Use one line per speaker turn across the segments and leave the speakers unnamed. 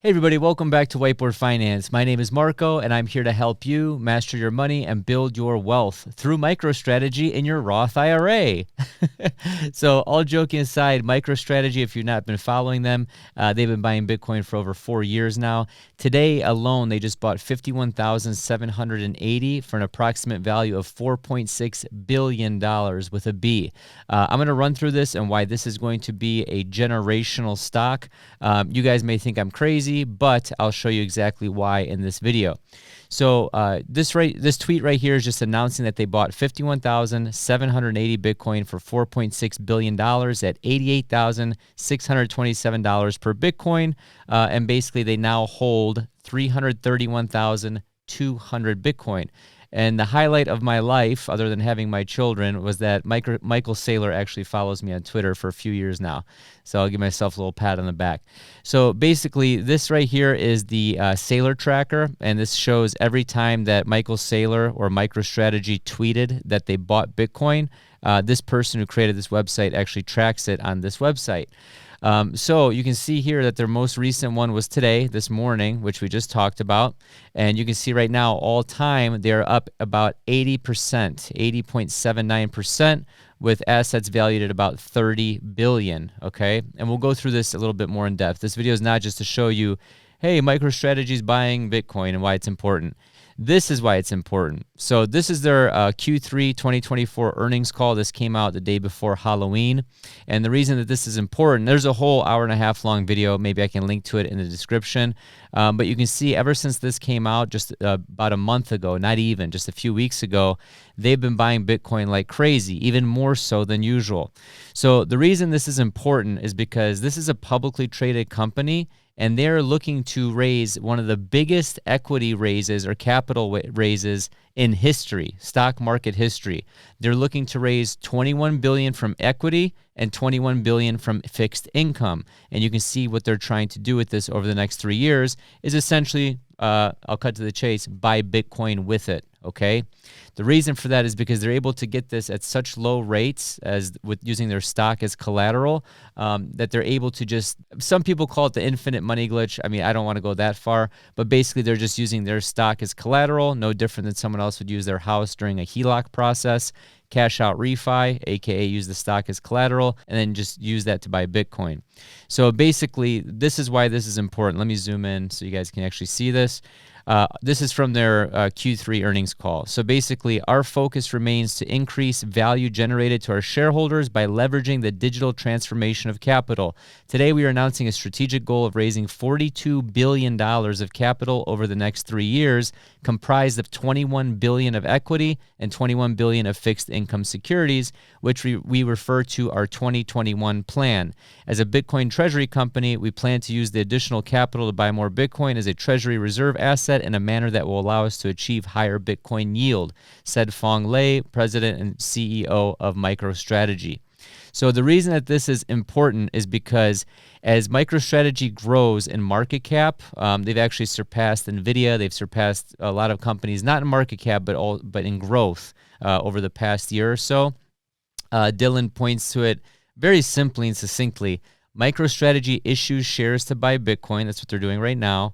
Hey everybody, welcome back to Whiteboard Finance. My name is Marco and I'm here to help you master your money and build your wealth through MicroStrategy in your Roth IRA. So all joking aside, MicroStrategy, if you've not been following them, they've been buying Bitcoin for over 4 years now. Today alone, they just bought 51,780 for an approximate value of $4.6 billion with a B. I'm going to run through this and why this is going to be a generational stock. You guys may think I'm crazy, but I'll show you exactly why in this video. So this tweet right here is just announcing that they bought 51,780 Bitcoin for $4.6 billion at $88,627 per Bitcoin. And basically they now hold 331,200 Bitcoin. And the highlight of my life, other than having my children, was that Michael Saylor actually follows me on Twitter for a few years now. So I'll give myself a little pat on the back. So basically, this right here is the Saylor tracker, and this shows every time that Michael Saylor or MicroStrategy tweeted that they bought Bitcoin. This person who created this website actually tracks it on this website. So you can see here that their most recent one was today, this morning, which we just talked about. And you can see right now, all time, they're up about 80%, 80.79%, with assets valued at about 30 billion, okay? And we'll go through this a little bit more in depth. This video is not just to show you, hey, MicroStrategy is buying Bitcoin and why it's important. This is why it's important. So this is their Q3 2024 earnings call. This came out the day before Halloween. And the reason that this is important, there's a whole hour-and-a-half long video. Maybe I can link to it in the description. But you can see ever since this came out just about a month ago, not even, just a few weeks ago, they've been buying Bitcoin like crazy, even more so than usual. So the reason this is important is because this is a publicly traded company, and they're looking to raise one of the biggest equity raises or capital raises in history, stock market history. They're looking to raise $21 billion from equity and $21 billion from fixed income. And you can see what they're trying to do with this over the next 3 years is essentially, I'll cut to the chase, buy Bitcoin with it. Okay, the reason for that is because they're able to get this at such low rates as with using their stock as collateral, that they're able to just, some people call it the infinite money glitch. I mean, I don't want to go that far, but basically they're just using their stock as collateral, no different than someone else would use their house during a HELOC process, cash out refi, aka use the stock as collateral, and then just use that to buy Bitcoin. So basically, this is why this is important. Let me zoom in so you guys can actually see this. This is from their Q3 earnings call. So basically, our focus remains to increase value generated to our shareholders by leveraging the digital transformation of capital. Today, we are announcing a strategic goal of raising $42 billion of capital over the next 3 years, comprised of $21 billion of equity and $21 billion of fixed income securities, which we refer to our 2021 plan. As a Bitcoin treasury company, we plan to use the additional capital to buy more Bitcoin as a treasury reserve asset in a manner that will allow us to achieve higher Bitcoin yield, said Phong Le, president and CEO of MicroStrategy. So the reason that this is important is because as MicroStrategy grows in market cap, they've actually surpassed NVIDIA. They've surpassed a lot of companies, not in market cap, but in growth over the past year or so. Dylan points to it very simply and succinctly. MicroStrategy issues shares to buy Bitcoin. That's what they're doing right now.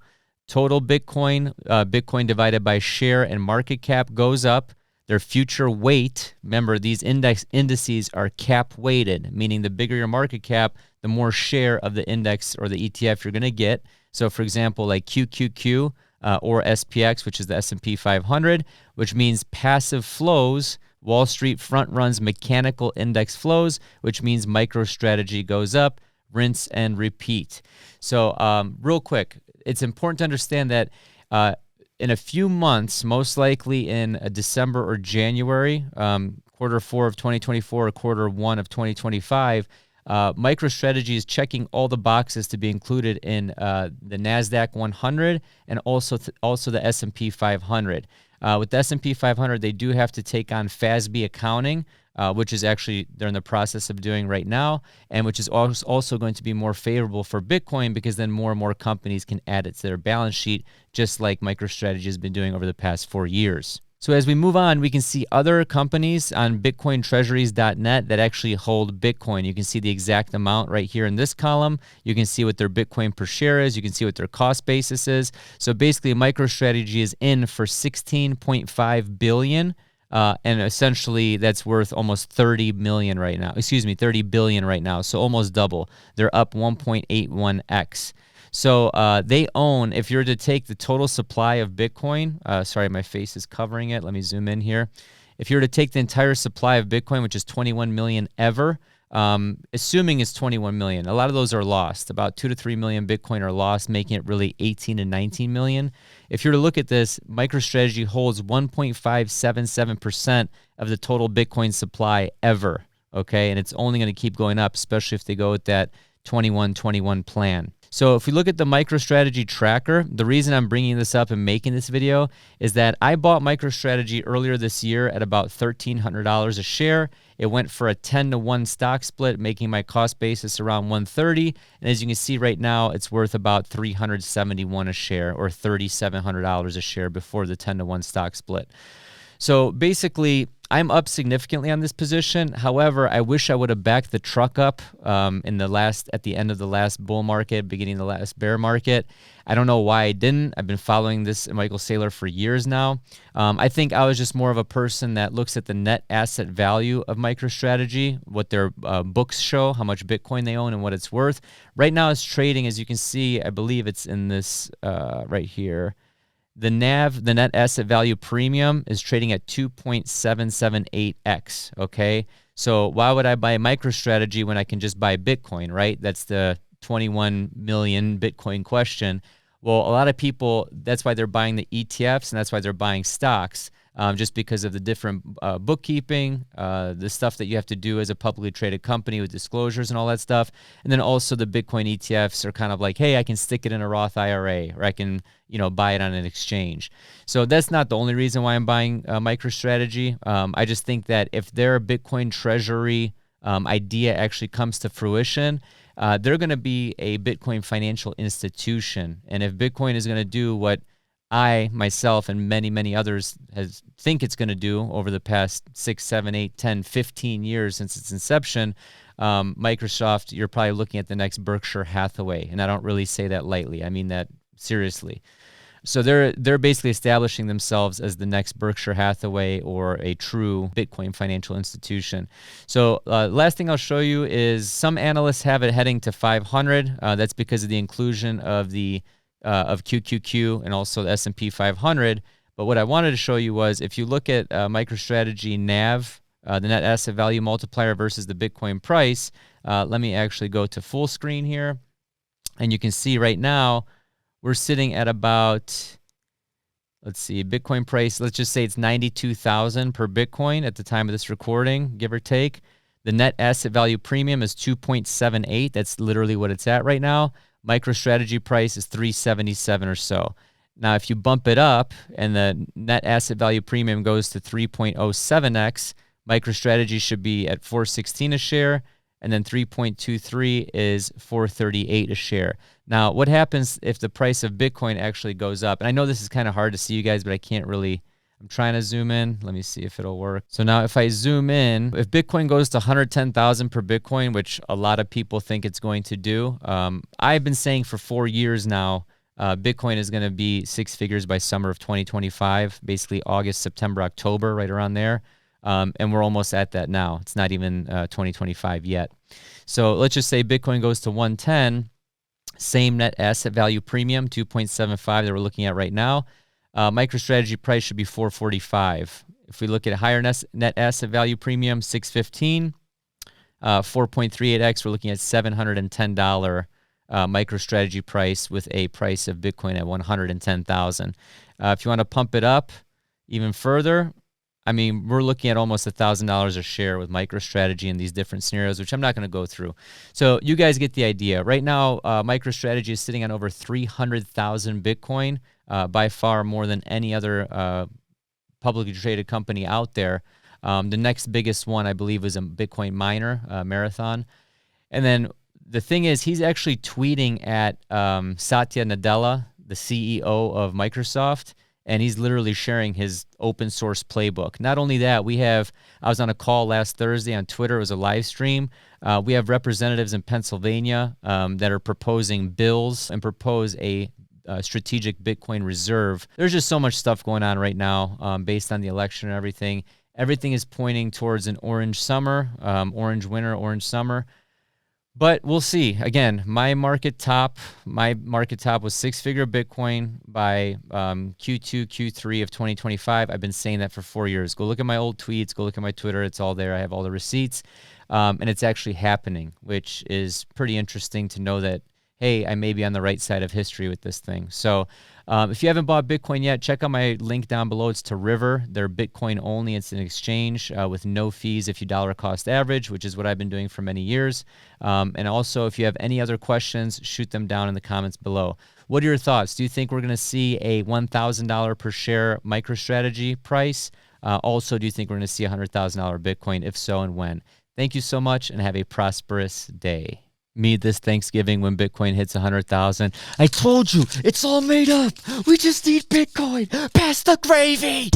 Total Bitcoin, Bitcoin divided by share and market cap goes up. Their future weight, remember these indices are cap weighted, meaning the bigger your market cap, the more share of the index or the ETF you're going to get. So for example, like QQQ or SPX, which is the S&P 500, which means passive flows. Wall Street front runs mechanical index flows, which means MicroStrategy goes up, rinse and repeat. So real quick, it's important to understand that in a few months, most likely in December or January, quarter 4 of 2024 or quarter 1 of 2025, MicroStrategy is checking all the boxes to be included in the NASDAQ 100 and also the S&P 500. With the S&P 500, they do have to take on FASB accounting, which is actually they're in the process of doing right now, and which is also going to be more favorable for Bitcoin because then more and more companies can add it to their balance sheet, just like MicroStrategy has been doing over the past 4 years. So as we move on, we can see other companies on bitcointreasuries.net that actually hold Bitcoin. You can see the exact amount right here in this column. You can see what their Bitcoin per share is. You can see what their cost basis is. So basically, MicroStrategy is in for 16.5 billion. And essentially, that's worth almost 30 million right now. Excuse me, 30 billion right now. So almost double. They're up 1.81x. So they own, if you were to take the total supply of Bitcoin, sorry, my face is covering it. Let me zoom in here. If you were to take the entire supply of Bitcoin, which is 21 million ever, assuming it's 21 million, a lot of those are lost. About 2 to 3 million Bitcoin are lost, making it really 18 to 19 million. If you were to look at this, MicroStrategy holds 1.577% of the total Bitcoin supply ever, okay? And it's only going to keep going up, especially if they go with that 21-21 plan. So if we look at the MicroStrategy tracker, the reason I'm bringing this up and making this video is that I bought MicroStrategy earlier this year at about $1,300 a share. It went for a 10-to-1 stock split, making my cost basis around $130. And as you can see right now, it's worth about $371 a share, or $3,700 a share before the 10-to-1 stock split. So basically, I'm up significantly on this position. However, I wish I would have backed the truck up at the end of the last bull market, beginning of the last bear market. I don't know why I didn't. I've been following this Michael Saylor for years now. I think I was just more of a person that looks at the net asset value of MicroStrategy, what their books show, how much Bitcoin they own and what it's worth. Right now it's trading, as you can see, I believe it's in this right here. The NAV, the net asset value premium, is trading at 2.778x, okay? So why would I buy MicroStrategy when I can just buy Bitcoin, right? That's the 21 million Bitcoin question. Well, a lot of people, that's why they're buying the ETFs, and that's why they're buying stocks, just because of the different bookkeeping, the stuff that you have to do as a publicly traded company with disclosures and all that stuff. And then also the Bitcoin ETFs are kind of like, hey, I can stick it in a Roth IRA, or I can, buy it on an exchange. So that's not the only reason why I'm buying MicroStrategy. I just think that if their Bitcoin treasury idea actually comes to fruition, they're going to be a Bitcoin financial institution. And if Bitcoin is going to do what I, myself, and many, many others think it's going to do over the past 6, 7, 8, 10, 15 years since its inception, Microsoft, you're probably looking at the next Berkshire Hathaway. And I don't really say that lightly. I mean that seriously. So they're basically establishing themselves as the next Berkshire Hathaway, or a true Bitcoin financial institution. So last thing I'll show you is some analysts have it heading to 500. That's because of the inclusion of of QQQ and also the S&P 500. But what I wanted to show you was, if you look at MicroStrategy NAV, the net asset value multiplier versus the Bitcoin price, let me actually go to full screen here. And you can see right now, we're sitting at about, let's see, Bitcoin price, let's just say it's 92,000 per Bitcoin at the time of this recording, give or take. The net asset value premium is 2.78. That's literally what it's at right now. MicroStrategy price is 377 or so. Now, if you bump it up and the net asset value premium goes to 3.07x, MicroStrategy should be at 416 a share, and then 3.23 is 438 a share. Now, what happens if the price of Bitcoin actually goes up? And I know this is kind of hard to see, you guys, but I can't really, I'm trying to zoom in. Let me see if it'll work. So now if I zoom in, if Bitcoin goes to 110,000 per Bitcoin, which a lot of people think it's going to do, I've been saying for 4 years now, Bitcoin is going to be 6 figures by summer of 2025, basically August, September, October, right around there. And we're almost at that now. It's not even 2025 yet. So let's just say Bitcoin goes to 110, same net asset value premium, 2.75 that we're looking at right now. MicroStrategy price should be 445. If we look at a higher net asset value premium, 615, 4.38x, we're looking at $710 MicroStrategy price with a price of Bitcoin at 110,000. If you want to pump it up even further, I mean, we're looking at almost $1,000 a share with MicroStrategy in these different scenarios, which I'm not going to go through. So you guys get the idea. Right now, MicroStrategy is sitting on over 300,000 Bitcoin, by far more than any other publicly traded company out there. The next biggest one, I believe, was a Bitcoin miner, Marathon. And then the thing is, he's actually tweeting at Satya Nadella, the CEO of Microsoft, and he's literally sharing his open source playbook. Not only that, I was on a call last Thursday on Twitter. It was a live stream. We have representatives in Pennsylvania that are proposing bills and propose a strategic Bitcoin reserve. There's just so much stuff going on right now based on the election and everything. Everything is pointing towards an orange summer, orange winter, orange summer. But we'll see. Again, my market top was six-figure Bitcoin by Q2, Q3 of 2025. I've been saying that for 4 years. Go look at my old tweets. Go look at my Twitter. It's all there. I have all the receipts. And it's actually happening, which is pretty interesting to know that, hey, I may be on the right side of history with this thing. So if you haven't bought Bitcoin yet, check out my link down below. It's to River. They're Bitcoin only. It's an exchange with no fees if you dollar cost average, which is what I've been doing for many years. And also, if you have any other questions, shoot them down in the comments below. What are your thoughts? Do you think we're going to see a $1,000 per share MicroStrategy price? Also, do you think we're going to see a $100,000 Bitcoin? If so, and when? Thank you so much, and have a prosperous day. Me this Thanksgiving when Bitcoin hits 100,000. I told you, it's all made up. We just need Bitcoin. Pass the gravy.